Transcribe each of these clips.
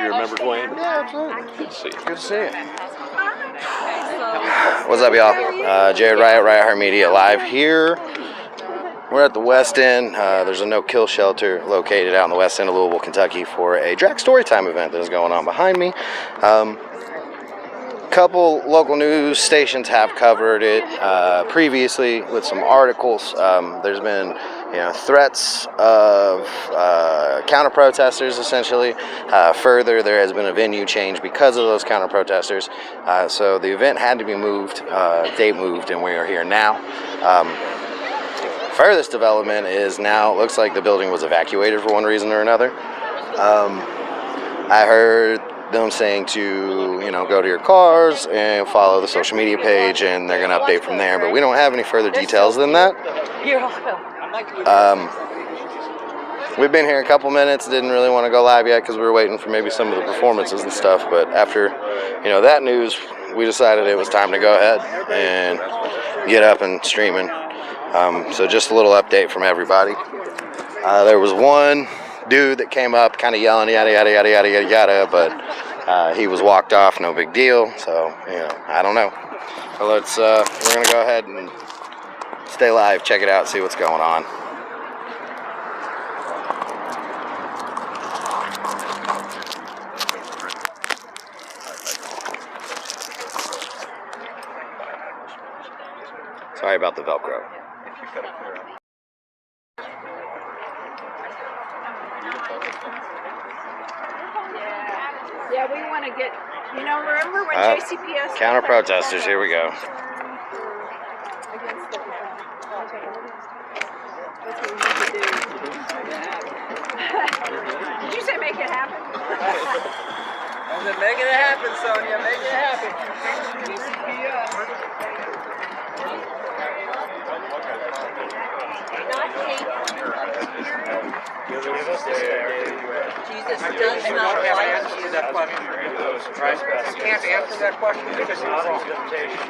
you remember Dwayne? Yeah, absolutely. Good to see you. Good to see you. What's up, y'all? Jared Riot Heart Media live here. We're at the West End. There's a no-kill shelter located out in the West End of Louisville, Kentucky for a Drac Storytime event that is going on behind me. Couple local news stations have covered it previously with some articles. There's been, threats of counter-protesters, essentially. Further, there has been a venue change because of those counter-protesters. So the event had to be moved, date moved, and we are here now. Furthest development is now, it looks like the building was evacuated for one reason or another. I heard them saying to, go to your cars and follow the social media page, and they're going to update from there, but we don't have any further details than that. We've been here a couple minutes, didn't really want to go live yet because we were waiting for maybe some of the performances and stuff, but after, that news, we decided it was time to go ahead and get up and streaming. So just a little update from everybody. There was one dude that came up kind of yelling yada yada yada yada yada yada, but he was walked off, no big deal. So I don't know. But let's we're gonna go ahead and stay live, check it out, see what's going on. Sorry about the Velcro. Yeah, we want to get, remember when JCPS... Counter-protesters, here we go. Did you say make it happen? I said making it happen, Sonia, make it happen. Jesus does not like you. You can't answer that question because you're wrong.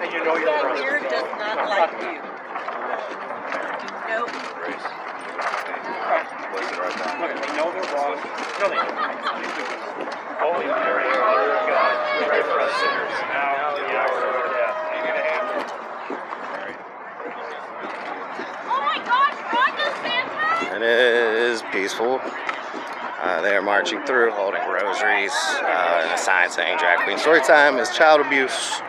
And you know you're wrong. Here does not like you. Nope. Look, they know they're wrong. No, they don't. Holy Mary, God, pray for us sinners. Now, the hour of our death. Make it happen. Oh my gosh, Rhonda's fantastic! It is peaceful. They are marching through, holding rosaries, and a sign saying Drag Queen Storytime is child abuse.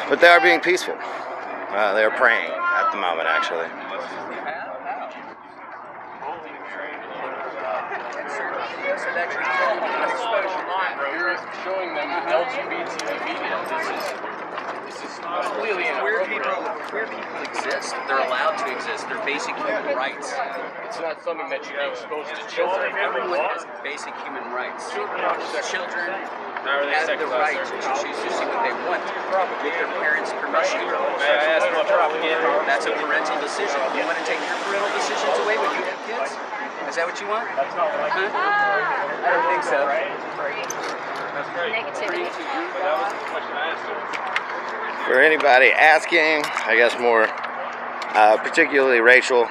But they are being peaceful. They are praying at the moment, actually. Showing them LGBT media. This is completely inappropriate. Queer people exist. They're allowed to exist. They're basic human rights. It's not something that you expose to children. Everyone has basic human rights. Children have the right to choose to see what they want with their parents' permission. That's a parental decision. You want to take your parental decisions away when you have kids? Is that what you want? That's not what I I don't think so. Negativity. For anybody asking, I guess more particularly Rachel,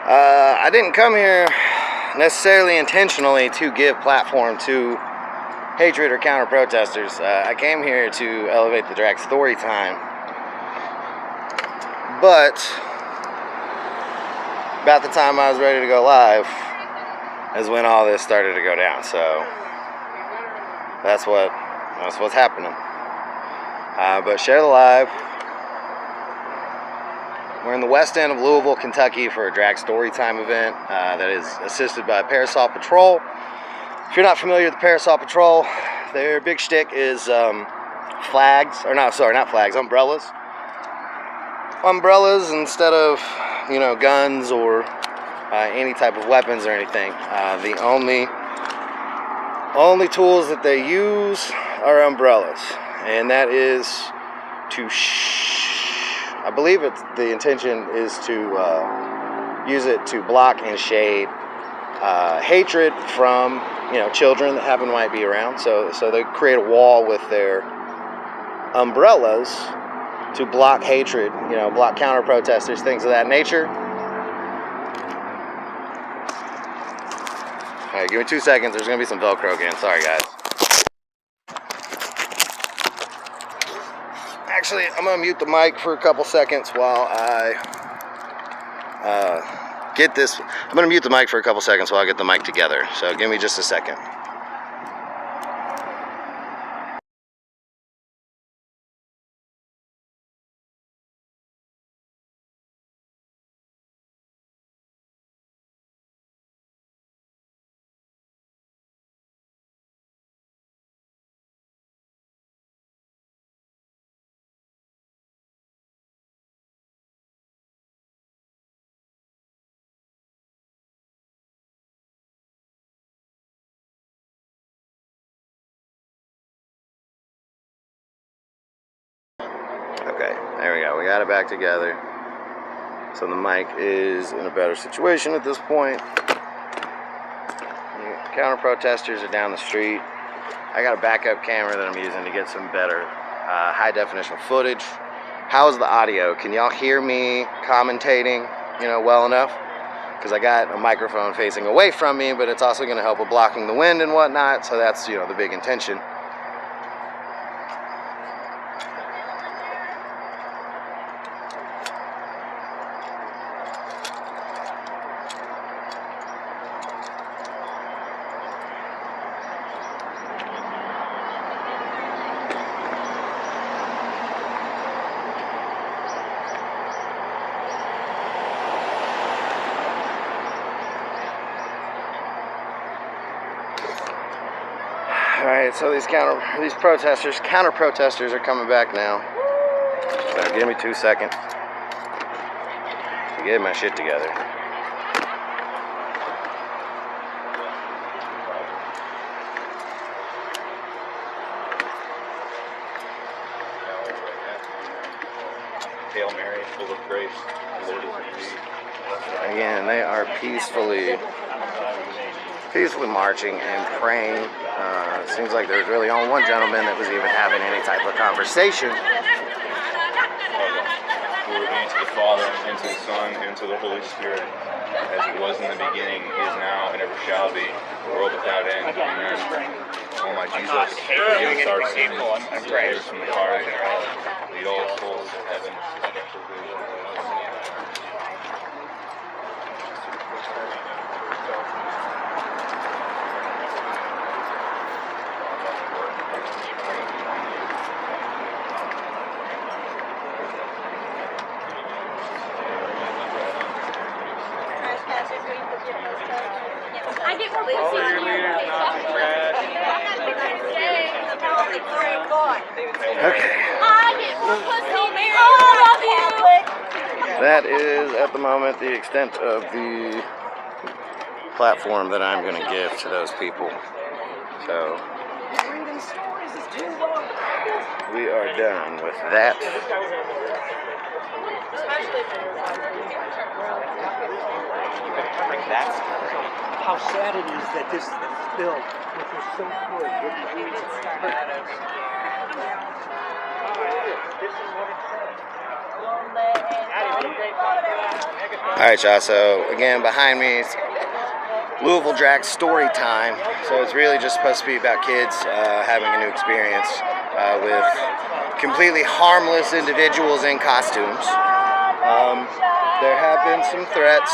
I didn't come here necessarily intentionally to give platform to hatred or counter-protesters. I came here to elevate the Drag Storytime. But about the time I was ready to go live is when all this started to go down. So that's what's happening. But share the live. We're in the West End of Louisville, Kentucky for a Drag Storytime event that is assisted by Parasol Patrol. If you're not familiar with the Parasol Patrol, their big shtick is flags, or not flags, umbrellas. Umbrellas instead of, guns or any type of weapons or anything. The only tools that they use are umbrellas, and that is to I believe the intention is to use it to block and shade hatred from children that happen might be around. So they create a wall with their umbrellas to block hatred, block counter protesters, things of that nature. Alright, give me 2 seconds. There's gonna be some Velcro again. Sorry, guys. Actually, I'm gonna mute the mic for a couple seconds while I get this. I'm gonna mute the mic for a couple seconds while I get the mic together. So give me just a second. Okay, there we go. We got it back together. So the mic is in a better situation at this point. Counter protesters are down the street. I got a backup camera that I'm using to get some better high definition footage. How's the audio? Can y'all hear me commentating, well enough? Because I got a microphone facing away from me, but it's also going to help with blocking the wind and whatnot. So that's, the big intention. Alright, so these counter protesters are coming back now. So give me 2 seconds to get my shit together. Hail Mary, full of grace, the Lord is with thee. Again, they are peacefully marching and praying. It seems like there's really only one gentleman that was even having any type of conversation. Glory be to the Father, and to the Son, and to the Holy Spirit, as it was in the beginning, is now, and ever shall be, world without end. Amen. Oh my Jesus, forgive us our sins, save us from the fires of hell, lead all souls to heaven. I get more pussy on here. Okay. I get more pussy on here. All of you. That is, at the moment, the extent of the platform that I'm going to give to those people. So, we are done with that. That's how sad it is that this bill, which is so good, Alright, y'all, so again, behind me is Louisville Drag Storytime. So it's really just supposed to be about kids having a new experience with completely harmless individuals in costumes. There have been some threats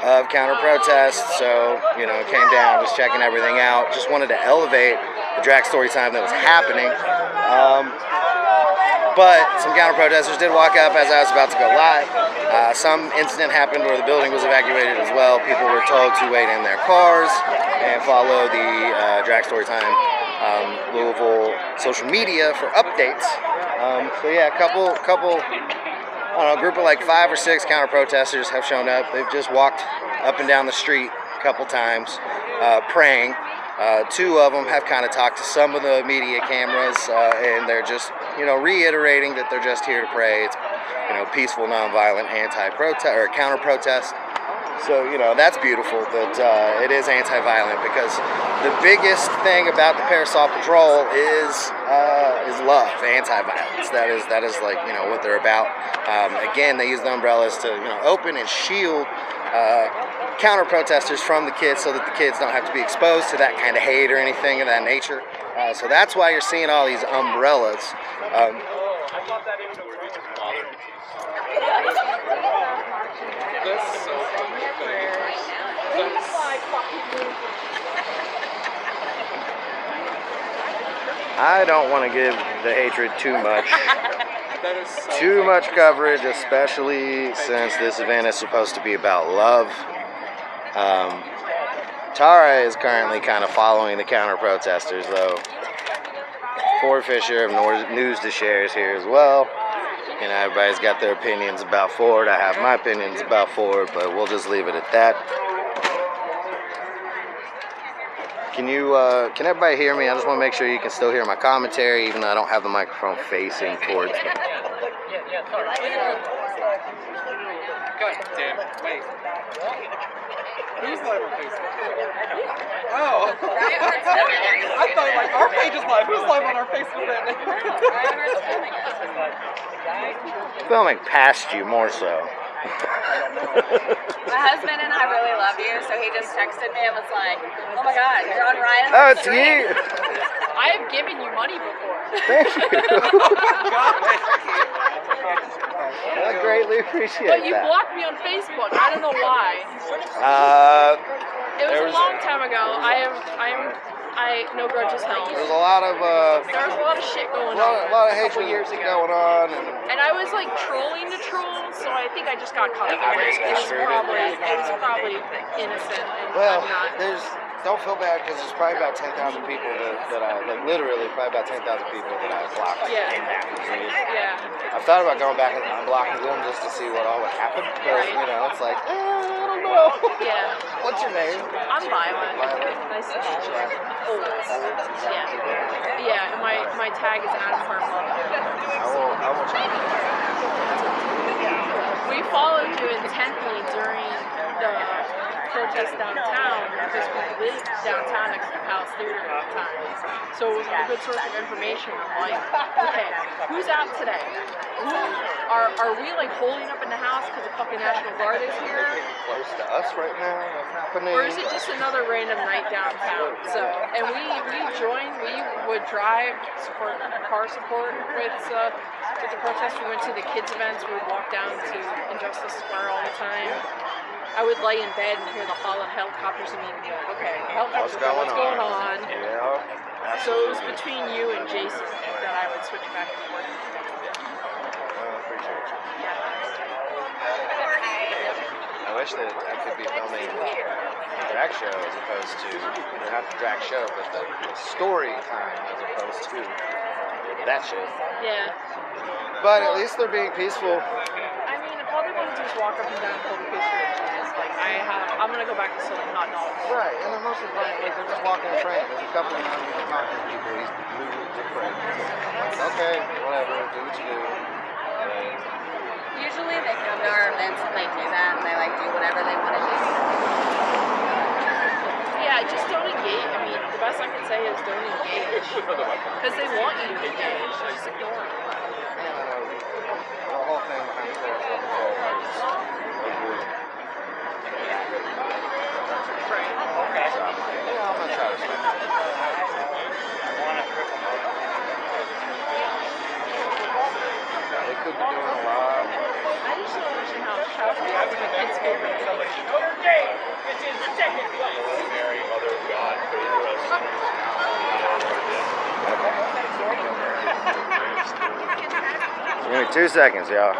of counter-protests, so, came down, was checking everything out. Just wanted to elevate the drag story time that was happening. But some counter-protesters did walk up as I was about to go live. Some incident happened where the building was evacuated as well. People were told to wait in their cars and follow the drag story time Louisville social media for updates. So yeah, a couple, I don't know, a group of like 5 or 6 counter-protesters have shown up. They've just walked up and down the street a couple times, praying. 2 of them have kind of talked to some of the media cameras, and they're just, reiterating that they're just here to pray. It's, peaceful, nonviolent, anti-protest or counter-protest. So, that's beautiful that it is anti-violent, because the biggest thing about the Parasol Patrol is love, anti-violence. That is like, what they're about. Again, they use the umbrellas to, open and shield counter protesters from the kids so that the kids don't have to be exposed to that kind of hate or anything of that nature. So that's why you're seeing all these umbrellas. I don't want to give the hatred too much. Too much coverage, especially since this event is supposed to be about love. Tara is currently kind of following the counter protesters, though. Ford Fisher of News to Share is here as well. You know, everybody's got their opinions about Ford. I have my opinions about Ford, but we'll just leave it at that. Can everybody hear me? I just want to make sure you can still hear my commentary, even though I don't have the microphone facing towards me. God damn it. Wait. Who's live on Facebook? Oh. I thought like our page is live. Who's live on our Facebook then? Filming past you more so. My husband and I really love you, so he just texted me and was like, "Oh my God, you're on Ryan's Oh, it's stream." you. I have given you money before. Thank you. I greatly appreciate But you that. blocked me on Facebook. I don't know why. It was a long time ago. I no grudges held. There's a lot of There was a lot of shit going a on lot of a couple hatred years ago. going on, And I was like trolling the trolls, so I think I just got caught up. I It was misconstrued probably innocent. And well, I'm not. don't feel bad because there's probably about 10,000 people that I like. Literally, probably about 10,000 people that I blocked. Yeah. In that. Yeah. I've thought about going back and unblocking them just to see what all would happen, but Right. you know, it's like I don't know. Yeah. What's your name? I'm Violet. Violet. Nice to meet you. Yeah. Yeah, and my tag is Adam Parasol. I will try. We followed you intently during the protest downtown because we lived downtown next to the Palace Theater at the time. So it was a good source of information. I'm like, okay, who's out today? Are we like holding up in the house because the fucking National Guard is here? Close to us right now. What's happening? Or is it just another random night downtown? So, and we joined, we would drive, car support with the protest. We went to the kids events, we would walk down to Injustice Square all the time. I would lay in bed and hear the helicopters and be like, okay, helicopters, what's going on? Yeah. So it was between you and Jason that I would switch back and forth. Appreciate you. Yeah. I wish that I could be filming a drag show as opposed to, not the drag show, but the story time as opposed to that shit. Yeah. But at least they're being peaceful. I mean, if all they want to do is walk up and down Public History, it's like, I'm gonna go back to selling hot dogs. Right, and they're mostly playing, like they're just walking in frame. There's a couple of them talking to people, he's moving to frame. Okay, whatever, do what you do. Usually they come to our events and they do that and they like do whatever they want to do. Yeah, just don't engage. I mean, the best I can say is don't engage. Because they want you to engage. Just ignore them. The whole thing behind the Parasol is Right. so, yeah, I'm gonna try to spend it. They could be doing a lot. I just don't understand how shouting at the kids go Give me 2 seconds, y'all.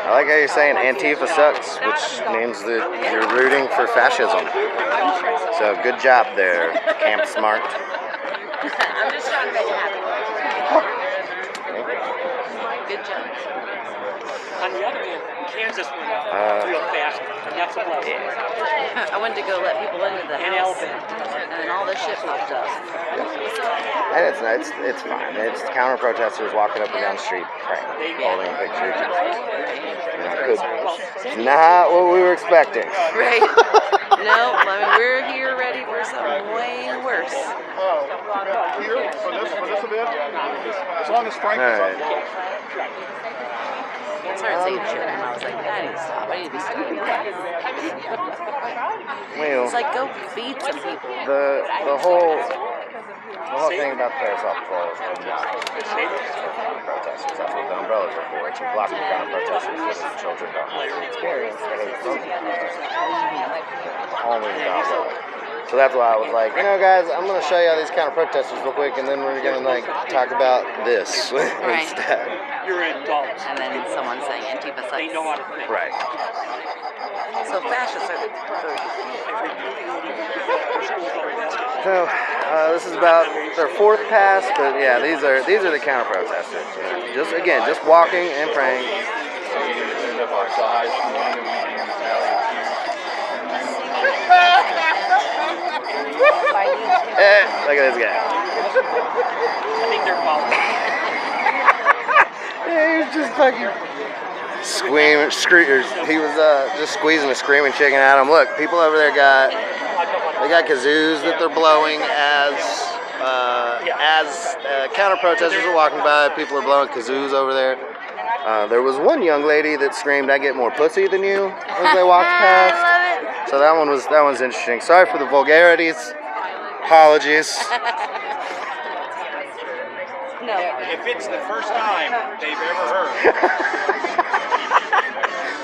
I like how you're saying Antifa sucks, which means that you're rooting for fascism. So good job there, Camp Smart. I'm just trying to make it happen. Good job. On the other hand, Kansas went up real fast, and that's a blessing. I went to go let people into the And house, Alabama. and then all this shit popped up. And it's fine. It's counter protesters walking up and down the street praying, holding pictures. It's not what we were expecting. Right? No, I mean, we're here ready for heard something way worse. Here for this event, as long as Frank is on board. I started saying shit, and I was like, I need to stop. I need to be stupid. Well, It's like, go feed some people. the whole thing about Parasol Patrol is protesters. That's what the umbrellas are for. To block the ground protesters so that children don't have the experience that hate broken only the umbrella. So that's why I was like, you know, guys, I'm going to show you all these counter protesters real quick, and then we're going to like talk about this instead. You're adults. And then someone saying Antifa sucks. They know how to think. Right. So fascists are So this is about their fourth pass, but yeah, these are the counter protesters. Just walking and praying. Look at this guy. I think they're following. Yeah, he's just fucking screaming. He was just squeezing a screaming chicken at him. Look, people over there got kazoos that they're blowing as counter protesters are walking by. People are blowing kazoos over there. There was one young lady that screamed, "I get more pussy than you," as they walked past. I love it. So that one's interesting. Sorry for the vulgarities. Apologies. No. If it's the first time they've ever heard,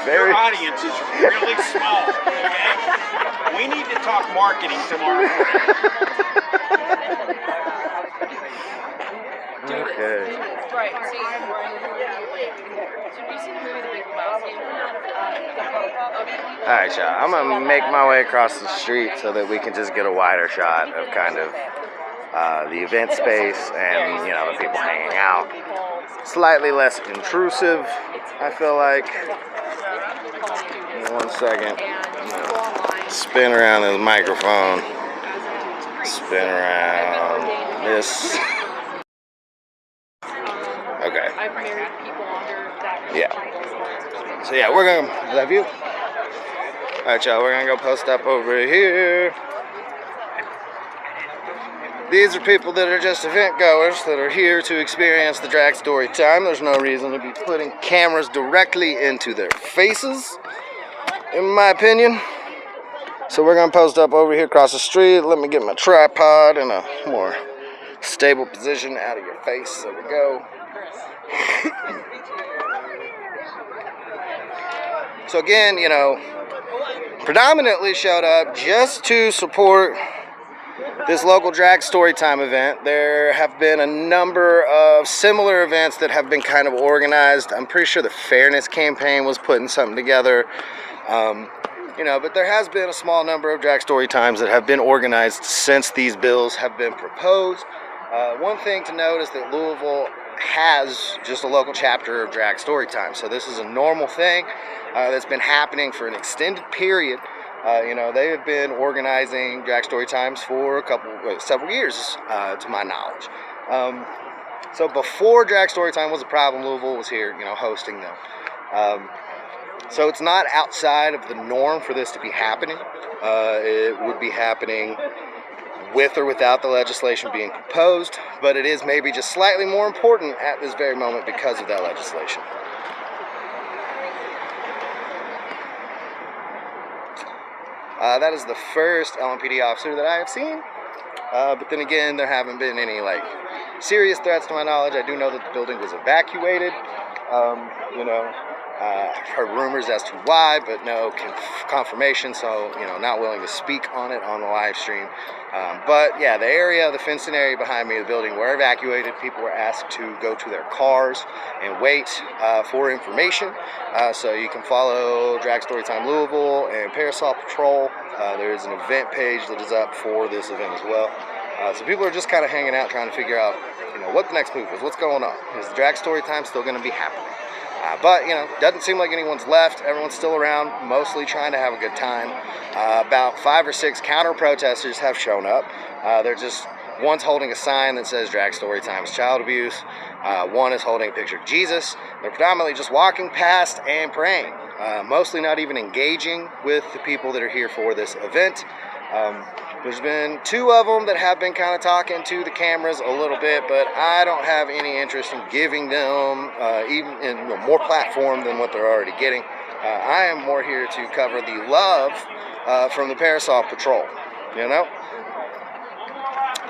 Very. your audience is really small, okay? We need to talk marketing tomorrow morning. Okay. Right. See, so have you seen the movie The Big Lebowski? All right, y'all. I'm gonna make my way across the street so that we can just get a wider shot of kind of the event space and the people hanging out. Slightly less intrusive, I feel like. Give me 1 second. I'm gonna spin around this microphone. Spin around this. Okay. I've married people under that. Yeah. So yeah, we're gonna. Is that view? Alright, y'all, we're gonna go post up over here. These are people that are just event goers that are here to experience the drag story time. There's no reason to be putting cameras directly into their faces, in my opinion. So we're gonna post up over here across the street. Let me get my tripod in a more stable position out of your face. There we go. So again, predominantly showed up just to support this local drag storytime event. There have been a number of similar events that have been kind of organized. I'm pretty sure the Fairness Campaign was putting something together. But there has been a small number of drag story times that have been organized since these bills have been proposed. One thing to note is that Louisville has just a local chapter of drag story time. So this is a normal thing that's been happening for an extended period. They have been organizing drag story times for several years, to my knowledge. So before drag story time was a problem, Louisville was here, hosting them. So it's not outside of the norm for this to be happening. It would be happening with or without the legislation being proposed, but it is maybe just slightly more important at this very moment because of that legislation. That is the first LMPD officer that I have seen, but then again, there haven't been any serious threats to my knowledge. I do know that the building was evacuated. I've heard rumors as to why, but no confirmation, so, not willing to speak on it on the live stream. But yeah, the fenced-in area behind me, the building, were evacuated. People were asked to go to their cars and wait for information. So you can follow Drag Storytime Louisville and Parasol Patrol. There is an event page that is up for this event as well. So people are just kind of hanging out, trying to figure out, what the next move is, what's going on. Is the Drag Storytime still going to be happening? But, doesn't seem like anyone's left. Everyone's still around, mostly trying to have a good time. About 5 or 6 counter-protesters have shown up. One's holding a sign that says Drag Storytime is child abuse. One is holding a picture of Jesus. They're predominantly just walking past and praying. Mostly not even engaging with the people that are here for this event. There's been 2 of them that have been kind of talking to the cameras a little bit, but I don't have any interest in giving them even in more platform than what they're already getting. I am more here to cover the love from the Parasol Patrol, you know?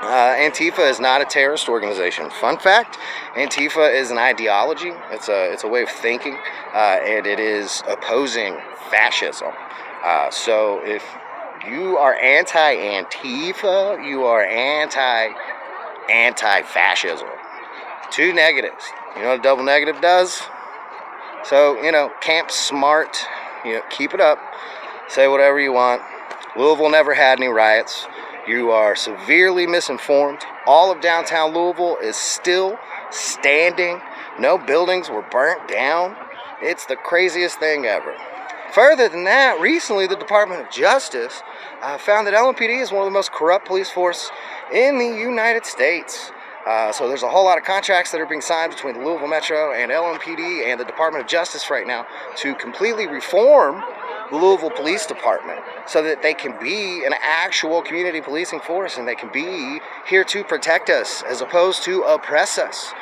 Antifa is not a terrorist organization. Fun fact, Antifa is an ideology. It's a way of thinking, and it is opposing fascism. So if you are anti-Antifa, you are anti-fascism. 2 negatives. You know what a double negative does? So, you know, camp smart. You know, keep it up. Say whatever you want. Louisville never had any riots. You are severely misinformed. All of downtown Louisville is still standing. No buildings were burnt down. It's the craziest thing ever. Further than that, recently the Department of Justice found that LMPD is one of the most corrupt police forces in the United States. So there's a whole lot of contracts that are being signed between the Louisville Metro and LMPD and the Department of Justice right now to completely reform the Louisville Police Department so that they can be an actual community policing force and they can be here to protect us as opposed to oppress us.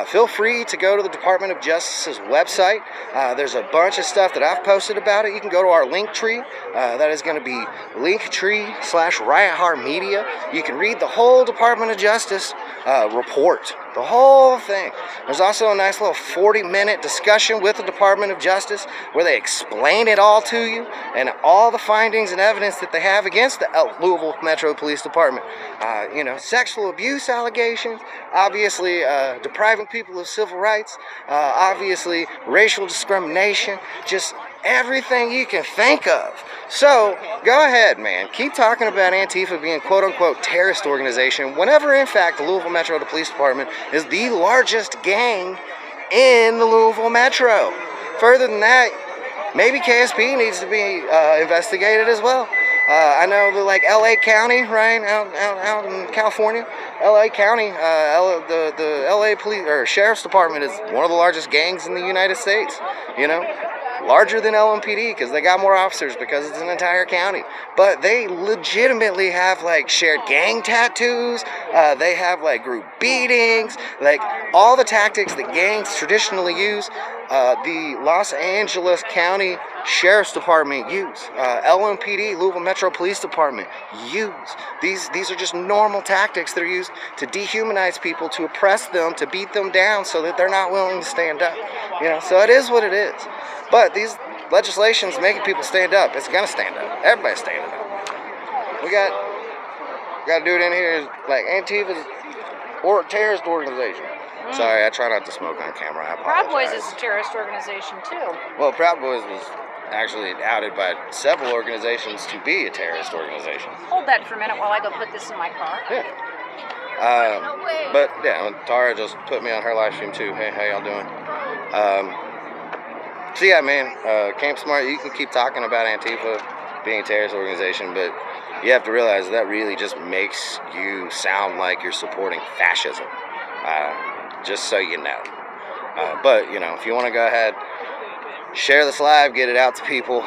Feel free to go to the Department of Justice's website. There's a bunch of stuff that I've posted about it. You can go to our link tree. That is going to be linktree/RiotHeart Media. You can read the whole Department of Justice report, the whole thing. There's also a nice little 40-minute discussion with the Department of Justice where they explain it all to you and all the findings and evidence that they have against the Louisville Metro Police Department. You know, sexual abuse allegations, obviously depriving people of civil rights, obviously racial discrimination, just everything you can think of. So, go ahead, man. Keep talking about Antifa being quote-unquote terrorist organization whenever, in fact, the Louisville Metro Police Department is the largest gang in the Louisville Metro. Further than that, maybe KSP needs to be investigated as well. I know that, like, LA County, right, out in California, LA County, the LA Police or Sheriff's Department is one of the largest gangs in the United States, you know? Larger than LMPD because they got more officers because it's an entire county. But they legitimately have like shared gang tattoos. They have like group beatings, like all the tactics that gangs traditionally use. The Los Angeles County Sheriff's Department use. LMPD, Louisville Metro Police Department use. These are just normal tactics that are used to dehumanize people, to oppress them, to beat them down so that they're not willing to stand up. You know, so it is what it is. But these legislations making people stand up. It's gonna stand up. Everybody's standing up. We got a dude in here like Antifa's or a terrorist organization. Sorry, I try not to smoke on camera. I apologize. Proud Boys is a terrorist organization too. Well, Proud Boys was actually outed by several organizations to be a terrorist organization. Hold that for a minute while I go put this in my car. Yeah. But yeah, Tara just put me on her live stream too. Hey, how y'all doing? So yeah, man, Camp Smart, you can keep talking about Antifa being a terrorist organization, but you have to realize that really just makes you sound like you're supporting fascism. Just so you know. But, you know, if you want to go ahead, share this live, get it out to people,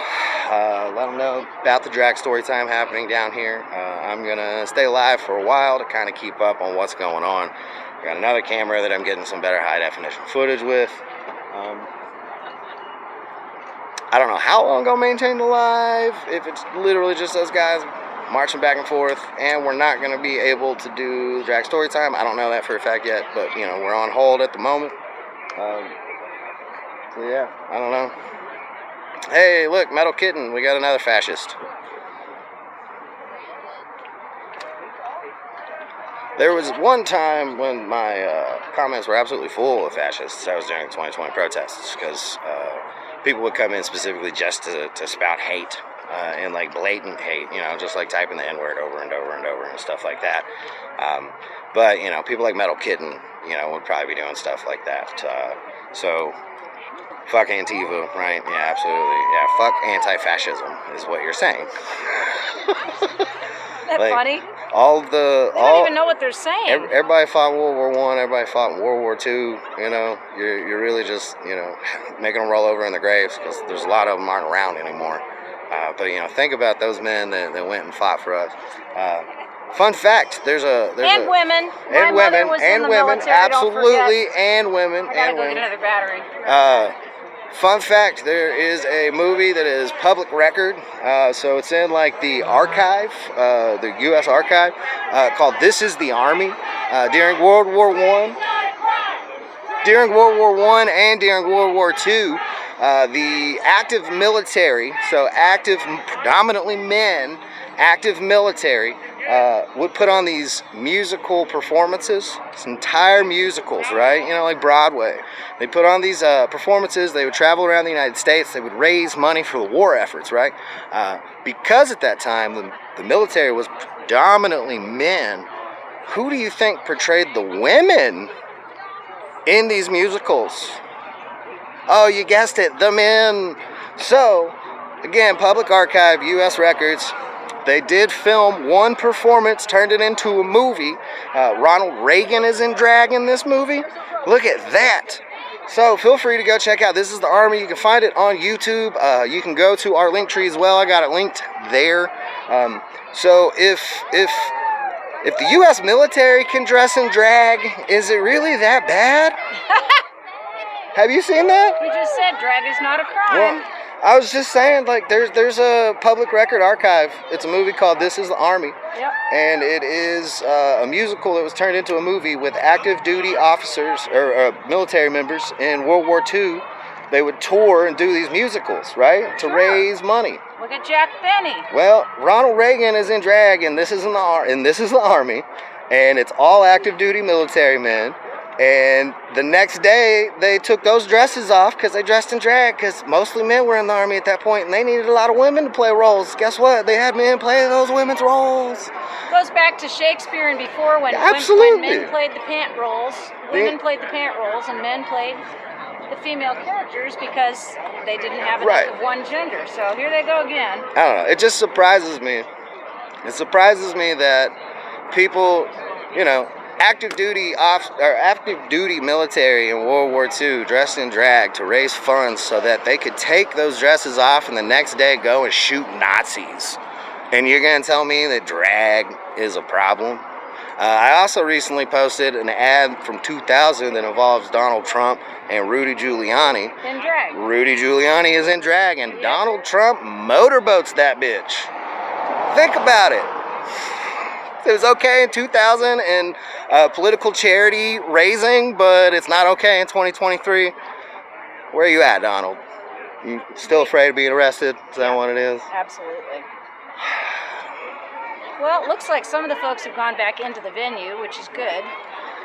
let them know about the drag story time happening down here. I'm going to stay live for a while to kind of keep up on what's going on. I got another camera that I'm getting some better high definition footage with. I don't know how long I'll maintain the live, if it's literally just those guys marching back and forth, and we're not going to be able to do drag story time. I don't know that for a fact yet, but, you know, we're on hold at the moment. So, yeah, I don't know. Hey, look, Metal Kitten, we got another fascist. There was one time when my comments were absolutely full of fascists. I was during the 2020 protests, because people would come in specifically just to spout hate. And like blatant hate, you know, just like typing the N-word over and over and over and stuff like that. But, you know, people like Metal Kitten, you know, would probably be doing stuff like that. So, fuck Antifa, right? Yeah, absolutely. Yeah, fuck anti-fascism is what you're saying. That like, funny? They don't even know what they're saying. Everybody fought World War I, everybody fought World War II, you know. You're really just, you know, making them roll over in their graves because there's a lot of them aren't around anymore. But you know, think about those men that went and fought for us. Fun fact: there's and women, and my mother women, was and in the women, military, absolutely, don't forget. and women, I gotta and go women. get another battery. Fun fact: there is a movie that is public record, so it's in like the archive, the U.S. archive, called "This Is the Army." During World War I, and during World War II, the active military, so active, predominantly men, active military, would put on these musical performances, these entire musicals, right? You know, like Broadway. They put on these performances. They would travel around the United States. They would raise money for the war efforts, right? Because at that time, the military was predominantly men. Who do you think portrayed the women in these musicals? Oh, you guessed it, the men. So, again, public archive, U.S. records. They did film one performance, turned it into a movie. Ronald Reagan is in drag in this movie. Look at that. So feel free to go check out This Is the Army. You can find it on YouTube. You can go to our link tree as well. I got it linked there. So if the U.S. military can dress in drag, is it really that bad? Have you seen that? We just said drag is not a crime. Well, I was just saying, like, there's a public record archive. It's a movie called This Is the Army. Yep. And it is a musical that was turned into a movie with active duty officers or military members in World War II. They would tour and do these musicals, right, to raise money. Look at Jack Benny. Well, Ronald Reagan is in drag, and This Is the Army, and it's all active duty military men. And the next day, they took those dresses off because they dressed in drag, because mostly men were in the Army at that point, and they needed a lot of women to play roles. Guess what? They had men play those women's roles. Goes back to Shakespeare and before when men played the pant roles, women played the pant roles, and men played the female characters because they didn't have enough of one gender. So here they go again. I don't know. It just surprises me. It surprises me that people, you know, active duty military in World War II dressed in drag to raise funds so that they could take those dresses off and the next day go and shoot Nazis. And you're going to tell me that drag is a problem? I also recently posted an ad from 2000 that involves Donald Trump and Rudy Giuliani. In drag. Rudy Giuliani is in drag, and Donald Trump motorboats that bitch. Think about it. It was okay in 2000 and political charity raising, but it's not okay in 2023. Where are you at, Donald? You still afraid of being arrested? Is that what it is? Absolutely. Well, it looks like some of the folks have gone back into the venue, which is good.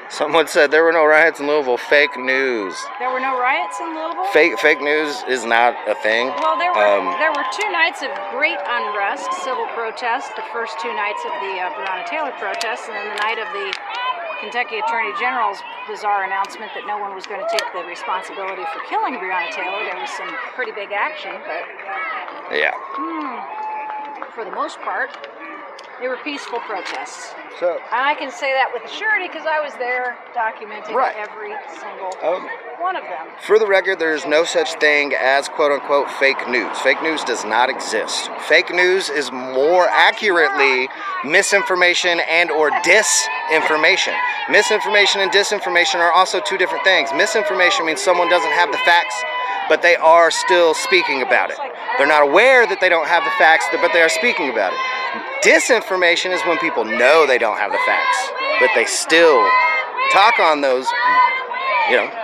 Someone said there were no riots in Louisville. Fake news. There were no riots in Louisville? Fake news is not a thing. Well, there were 2 nights of great unrest, civil protest, the first 2 nights of the Breonna Taylor protest, and then the night of the Kentucky Attorney General's bizarre announcement that no one was going to take the responsibility for killing Breonna Taylor. There was some pretty big action, but for the most part, they were peaceful protests. So, and I can say that with surety because I was there documenting every single one of them. For the record, there is no such thing as quote-unquote fake news. Fake news does not exist. Fake news is more accurately misinformation and or disinformation. Misinformation and disinformation are also 2 different things. Misinformation means someone doesn't have the facts, but they are still speaking about it. They're not aware that they don't have the facts, but they are speaking about it. Disinformation is when people know they don't have the facts, but they still talk on those,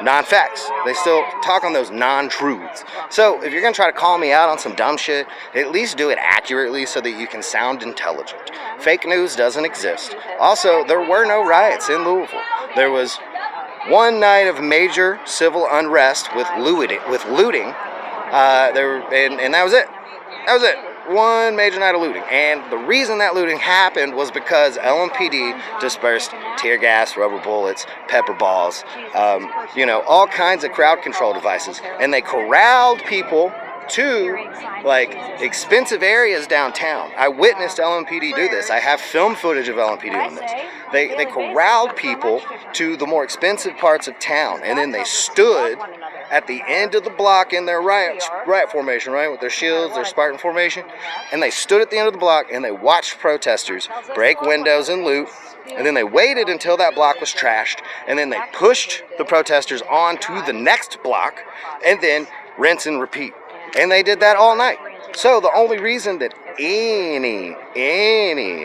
non-facts. They still talk on those non-truths. So if you're going to try to call me out on some dumb shit, at least do it accurately so that you can sound intelligent. Fake news doesn't exist. Also, there were no riots in Louisville. There was 1 night of major civil unrest with looting. And that was it. That was it. 1 major night of looting. And the reason that looting happened was because LMPD dispersed tear gas, rubber bullets, pepper balls, all kinds of crowd control devices. And they corralled people to like expensive areas downtown. I witnessed LMPD do this. I have film footage of LMPD doing this. They corralled people to the more expensive parts of town, and then they stood at the end of the block in their riot formation, right, with their shields, their Spartan formation, and they stood at the end of the block and they watched protesters break windows and loot, and then they waited until that block was trashed, and then they pushed the protesters on to the next block, and then rinse and repeat. And they did that all night. So the only reason that any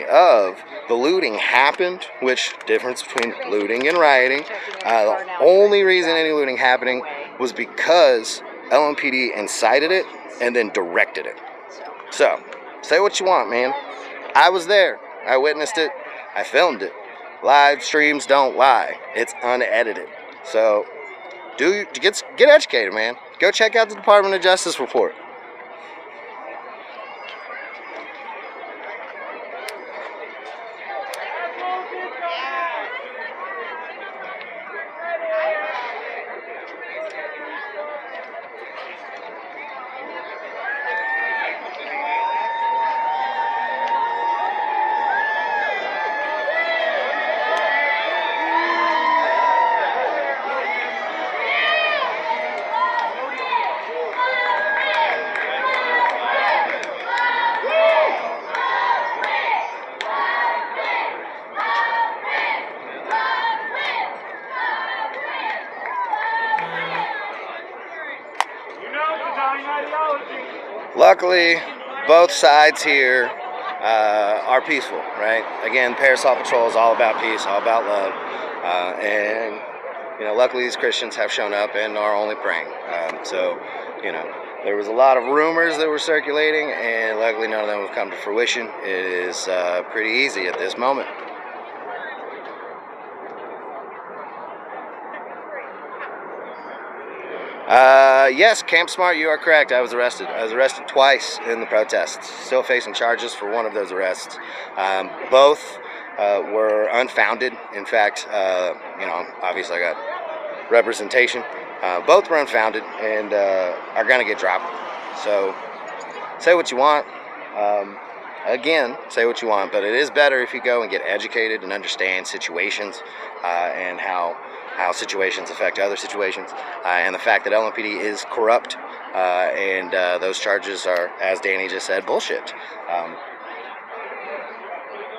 of the looting happened, which difference between looting and rioting, the only reason any looting happening was because LMPD incited it and then directed it. So, say what you want, man. I was there. I witnessed it. I filmed it. Live streams don't lie. It's unedited. So, get educated, man. Go check out the Department of Justice report. Luckily, both sides here are peaceful, right? Again, Parasol Patrol is all about peace, all about love, and you know, luckily these Christians have shown up and are only praying. So, you know, there was a lot of rumors that were circulating, and luckily none of them have come to fruition. It is pretty easy at this moment. Yes, Camp Smart, you are correct. I was arrested. I was arrested twice in the protests. Still facing charges for one of those arrests. Both were unfounded. In fact, you know, obviously I got representation. Both were unfounded and are going to get dropped. So, say what you want. Again, say what you want, but it is better if you go and get educated and understand situations and how situations affect other situations, and the fact that LMPD is corrupt, and those charges are, as Danny just said, bullshit.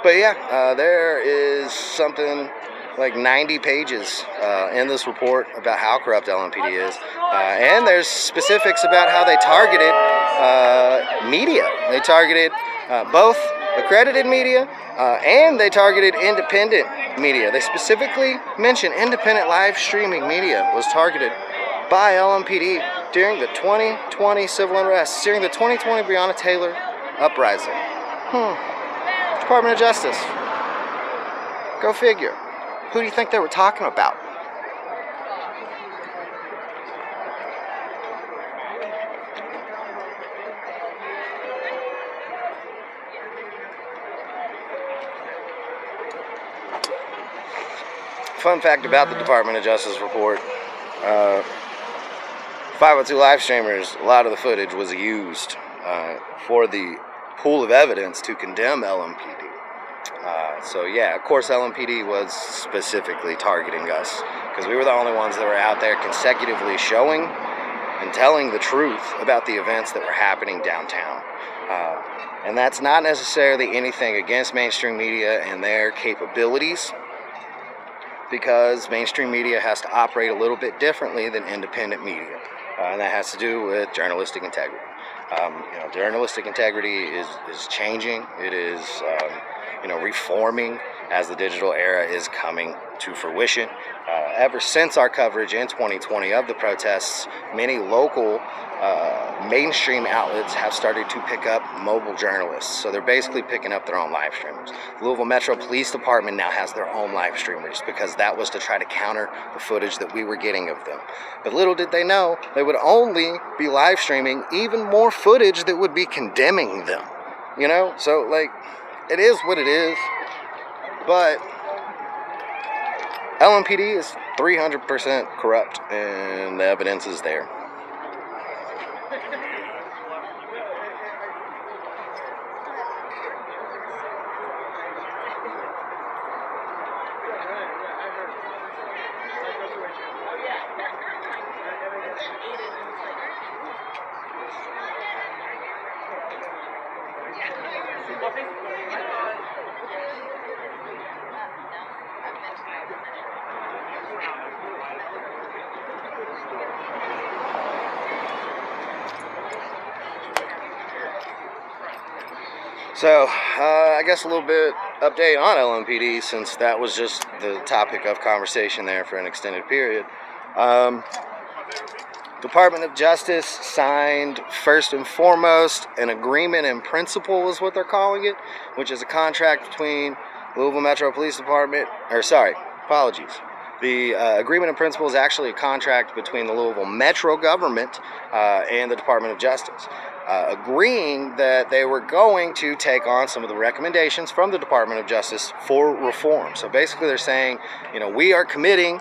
But yeah, there is something like 90 pages in this report about how corrupt LMPD is, and there's specifics about how they targeted media. They targeted both accredited media and they targeted independent media. They specifically mentioned independent live streaming media was targeted by LMPD during the 2020 civil unrest, during the 2020 Breonna Taylor uprising. Department of Justice. Go figure. Who do you think they were talking about? Fun fact about the Department of Justice report, 502 live streamers, a lot of the footage was used for the pool of evidence to condemn LMPD. So yeah, of course LMPD was specifically targeting us because we were the only ones that were out there consecutively showing and telling the truth about the events that were happening downtown. And that's not necessarily anything against mainstream media and their capabilities, because mainstream media has to operate a little bit differently than independent media, and that has to do with journalistic integrity. You know, journalistic integrity is changing. It is you know, reforming as the digital era is coming to fruition. Ever since our coverage in 2020 of the protests, many local mainstream outlets have started to pick up mobile journalists. So they're basically picking up their own live streamers. The Louisville Metro Police Department now has their own live streamers because that was to try to counter the footage that we were getting of them. But little did they know, they would only be live streaming even more footage that would be condemning them. You know? So, like, it is what it is. But LMPD is 300% corrupt, and the evidence is there. So, I guess a little bit update on LMPD, since that was just the topic of conversation there for an extended period. Department of Justice signed, first and foremost, an agreement in principle is what they're calling it, which is a contract between Louisville Metro Police Department, The agreement in principle is actually a contract between the Louisville Metro government and the Department of Justice, agreeing that they were going to take on some of the recommendations from the Department of Justice for reform. So basically they're saying, you know, we are agreeing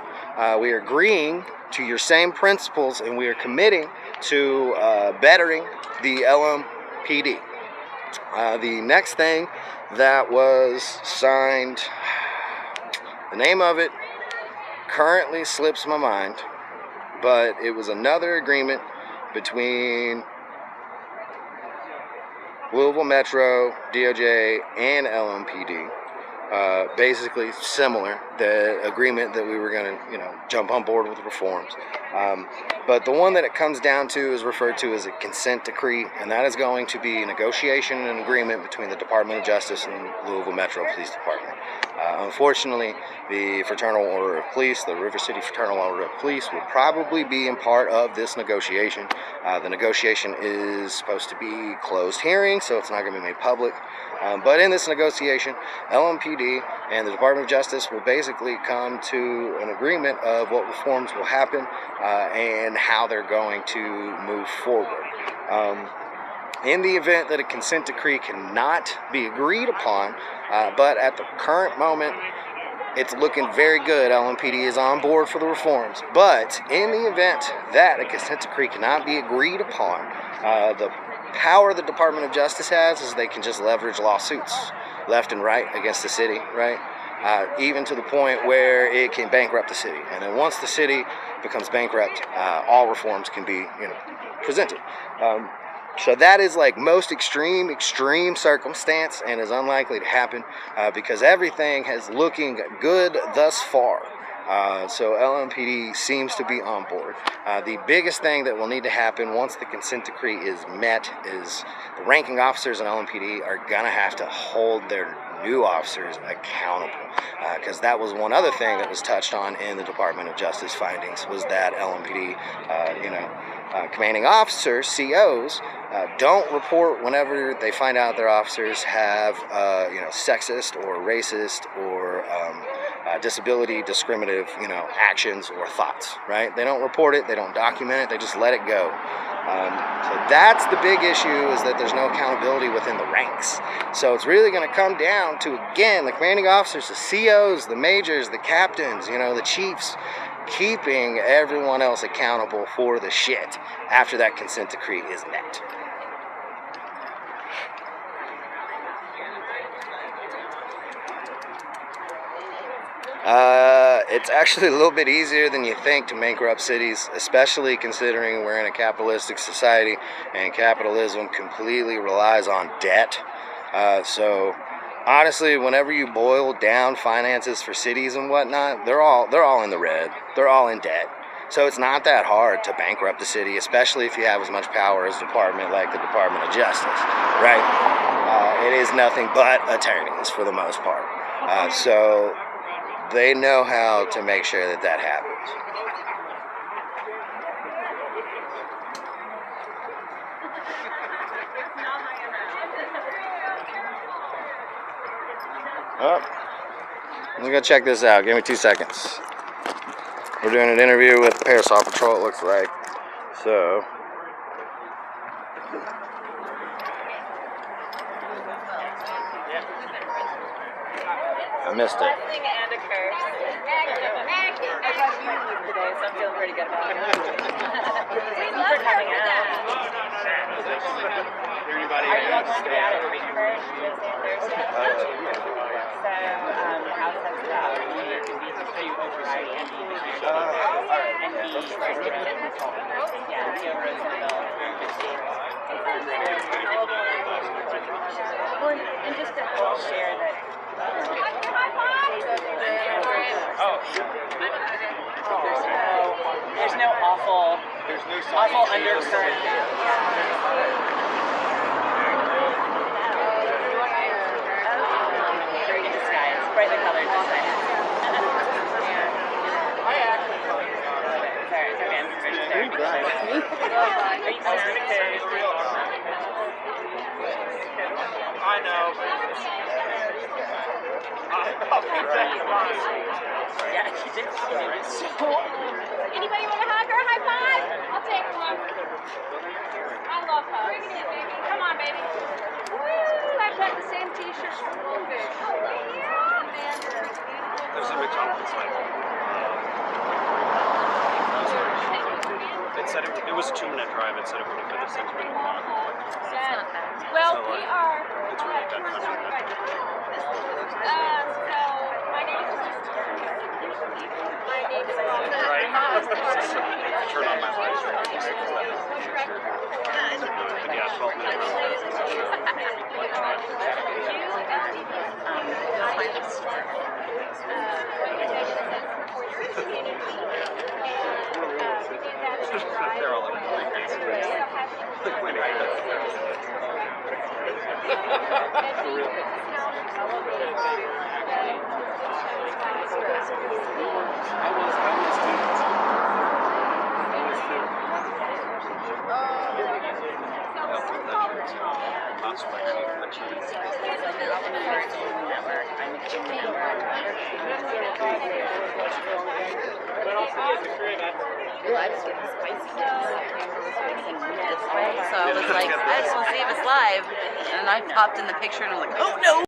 to your same principles, and we are committing to bettering the LMPD. The next thing that was signed, the name of it currently slips my mind, but it was another agreement between Louisville Metro, DOJ, and LMPD. Basically similar, the agreement that we were going to, you know, jump on board with reforms. But the one that it comes down to is referred to as a consent decree, and that is going to be a negotiation and agreement between the Department of Justice and Louisville Metro Police Department. Unfortunately, the Fraternal Order of Police, the River City Fraternal Order of Police, will probably be in part of this negotiation. The negotiation is supposed to be closed hearing, so it's not going to be made public. But in this negotiation, LMPD and the Department of Justice will basically come to an agreement of what reforms will happen and how they're going to move forward. In the event that a consent decree cannot be agreed upon, but at the current moment, it's looking very good. LMPD is on board for the reforms. But in the event that a consent decree cannot be agreed upon, the power the Department of Justice has is they can just leverage lawsuits left and right against the city, right? Even to the point where it can bankrupt the city. And then once the city becomes bankrupt, all reforms can be, you know, presented. So that is like most extreme circumstance, and is unlikely to happen because everything is looking good thus far. So LMPD seems to be on board. The biggest thing that will need to happen once the consent decree is met is the ranking officers in LMPD are going to have to hold their new officers accountable, because that was one other thing that was touched on in the Department of Justice findings, was that LMPD, commanding officers, COs, don't report whenever they find out their officers have, sexist or racist or disability discriminative, actions or thoughts, right? They don't report it, they don't document it, they just let it go. So that's the big issue, is that there's no accountability within the ranks. So it's really going to come down to, again, the commanding officers, the COs, the majors, the captains, the chiefs, keeping everyone else accountable for the shit after that consent decree is met. It's actually a little bit easier than you think to bankrupt cities, especially considering we're in a capitalistic society and capitalism completely relies on debt. So honestly, whenever you boil down finances for cities and whatnot, they're all in the red. They're all in debt. So it's not that hard to bankrupt the city, especially if you have as much power as a department like the Department of Justice, right? It is nothing but attorneys for the most part. So they know how to make sure that that happens. Oh, let's go check this out. Give me 2 seconds. We're doing an interview with Parasol Patrol, it looks like. So, I missed it. And a curse. I got music today, so I'm feeling pretty good about it. Thank you for coming out. Are you all going to be out at Green first? Tuesday and Thursday? So, how does that sound? And he's first given it. Yeah, he over at Rooseville. And just to share that. There's no awful undercurrent. I know. Yeah, she did. Anybody want a hug or a high five? I'll take one. I love hugs. Bring it in, baby. Come on, baby. Woo! I've got the same t-shirt from Goldfish. Oh, yeah. There's a McDonald's like. It said it was a 2-minute drive. It said it would have been a 6-minute walk. Well, So, we are. It's really bad country. So, my name is. Right. Turn on my live stream. Yeah, 12-minute They're all over the place. So I was like, I just want to see if it's live. And I popped in the picture and I'm like, oh no!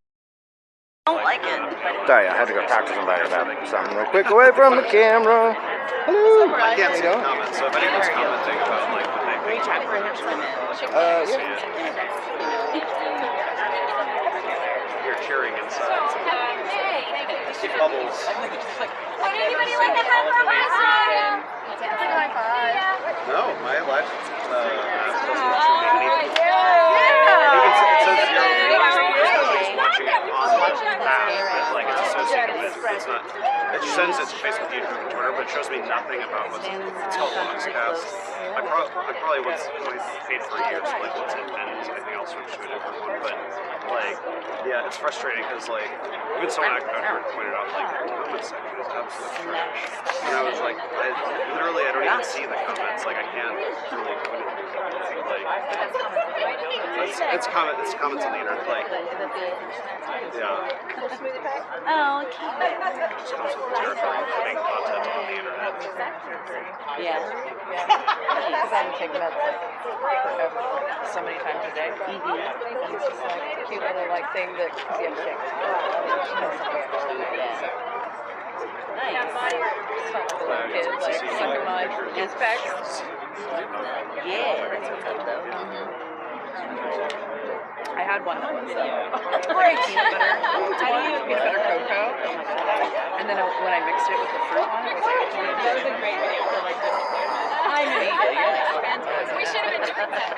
I don't like it. Sorry, I had to go talk to somebody about something real quick away from the camera. Hello. I can't see the How you doing? comments, so if anyone's commenting about like what they think, you're cheering inside. Bubbles. Would anybody like a hug or a high five? No, my life doesn't watching it on that, like it's associated with. It's not. It sends it to Facebook, YouTube, and Twitter, but it shows me nothing about what's. It's called Boxcast. I probably was paid for years, like what's it and anything else would shoot everyone, but like, yeah, it's frustrating because like even someone out here pointed out like your comment section is absolute trash, and I was like, I don't even see the comments, like I can't really put it like it's comments on the internet, like yeah. Oh, cute. Just comes with the territory of putting content on the internet. Yeah. Because I haven't taken meds like so many times a day. And it's just like a cute little like thing that you have to take. Nice. It's not like a little kid like sucking my kids back. Yeah, that's what's up though. I had one that was great peanut butter. Peanut butter cocoa. And then when I mixed it with the fruit one, it was like that was a great video for like I know. We should have been doing that.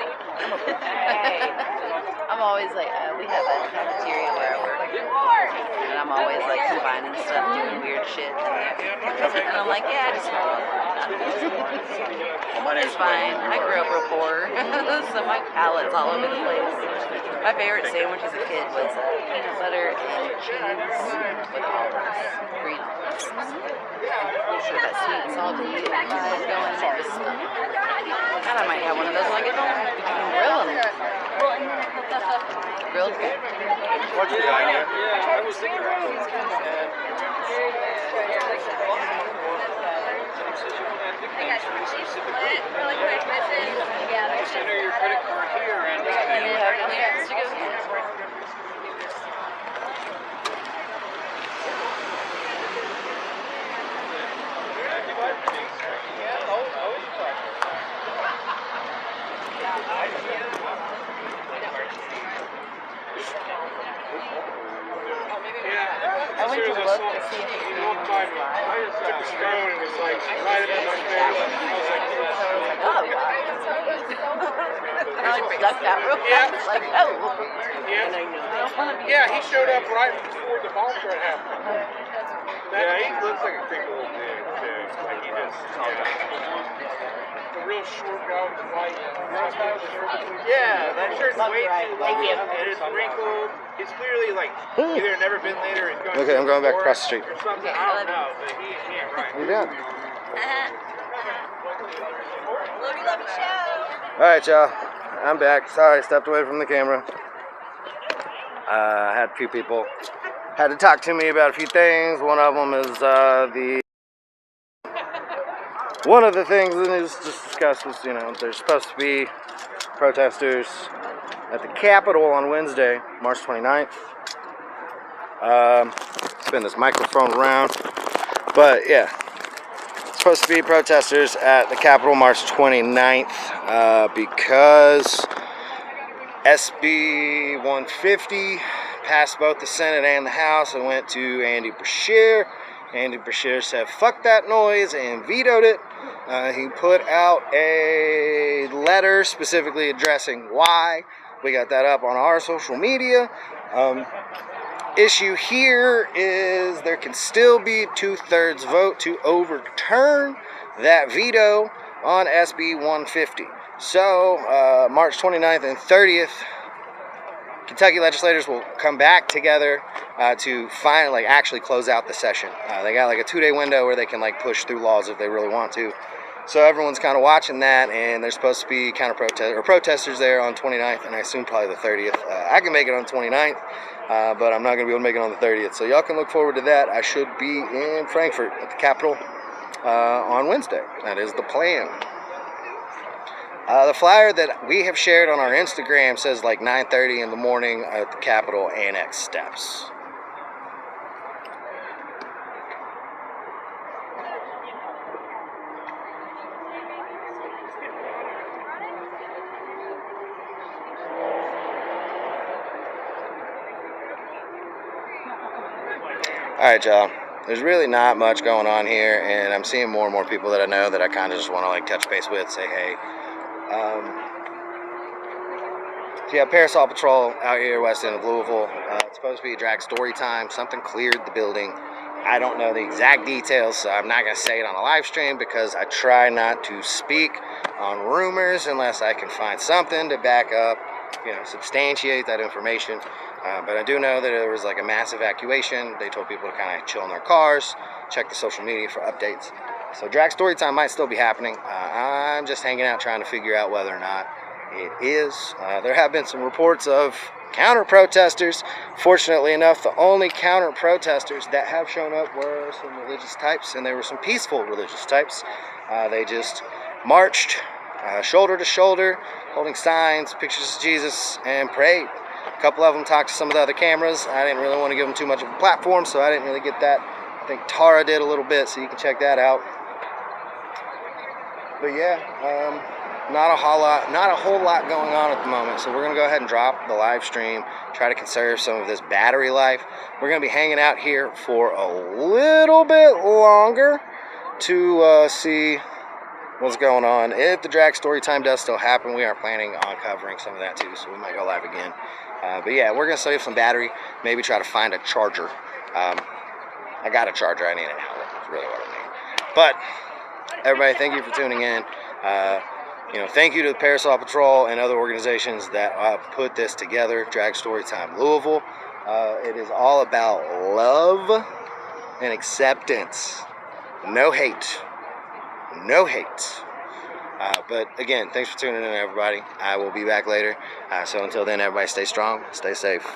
I'm always like, we have a cafeteria where I work, and I'm always like combining stuff, doing weird shit, and I'm like, yeah, I just it's fine. I grew up real poor, so my palate's all over the place. My favorite sandwich as a kid was peanut butter and cheese with olives, green olives. So that sweet and salty vibe going. And I might have one of those when I get home. You can grill them. Grilled good. What's the idea? Yeah, I was thinking about Enter your credit card here and you have clearance to go here. I went to look to see if it was live. I just took a stone and was like right in my face. I was like, Oh, I like ducked out real fast. Like, oh. yeah, he showed up right before the bomb threat happened. Yeah, he looks like a big old dude, too. Like he just, yeah. A real Yeah, that shirt's way too long. It is wrinkled. He's clearly like either never been late or he's going. Okay, I'm going back across the street. Or something. I don't know, but he ain't right. You doing? Love your show. Alright, y'all. I'm back. Sorry, stepped away from the camera. I had a few people had to talk to me about a few things. One of them is one of the things that is just discussed was, there's supposed to be protesters at the Capitol on Wednesday, March 29th. Spin this microphone around. But yeah, it's supposed to be protesters at the Capitol March 29th because SB 150 passed both the Senate and the House and went to Andy Beshear. Andy Beshear said, "Fuck that noise," and vetoed it. He put out a letter specifically addressing why. We got that up on our social media. Issue here is there can still be 2/3 vote to overturn that veto on SB 150. So, March 29th and 30th, Kentucky legislators will come back together to finally actually close out the session. They got like a 2-day window where they can like push through laws if they really want to. So everyone's kind of watching that, and there's supposed to be protesters there on 29th, and I assume probably the 30th. I can make it on 29th, but I'm not going to be able to make it on the 30th. So y'all can look forward to that. I should be in Frankfurt at the Capitol on Wednesday. That is the plan. The flyer that we have shared on our Instagram says like 9:30 in the morning at the Capitol Annex steps. Alright, y'all. There's really not much going on here, and I'm seeing more and more people that I know that I kind of just want to like touch base with, say hey. So yeah, Parasol Patrol out here west end of Louisville. It's supposed to be a drag story time. Something cleared the building. I don't know the exact details, so I'm not going to say it on a live stream because I try not to speak on rumors unless I can find something to back up, substantiate that information. But I do know that there was like a mass evacuation. They told people to kind of chill in their cars, check the social media for updates. So drag story time might still be happening. I'm just hanging out trying to figure out whether or not it is. There have been some reports of counter-protesters. Fortunately enough, the only counter-protesters that have shown up were some religious types, and they were some peaceful religious types. They just marched shoulder to shoulder, holding signs, pictures of Jesus, and prayed. A couple of them talked to some of the other cameras. I didn't really want to give them too much of a platform, so I didn't really get that. I think Tara did a little bit, so you can check that out. But yeah, not a whole lot going on at the moment. So we're gonna go ahead and drop the live stream, try to conserve some of this battery life. We're gonna be hanging out here for a little bit longer to see what's going on. If the drag story time does still happen, we are planning on covering some of that too, so we might go live again. But yeah, we're gonna save some battery, maybe try to find a charger. I got a charger, I need an outlet, that's really what I need. But everybody, thank you for tuning in. Thank you to the Parasol Patrol and other organizations that put this together, Drag Storytime Louisville. It is all about love and acceptance. No hate. No hate. But again, thanks for tuning in, everybody. I will be back later. So until then, everybody stay strong, stay safe.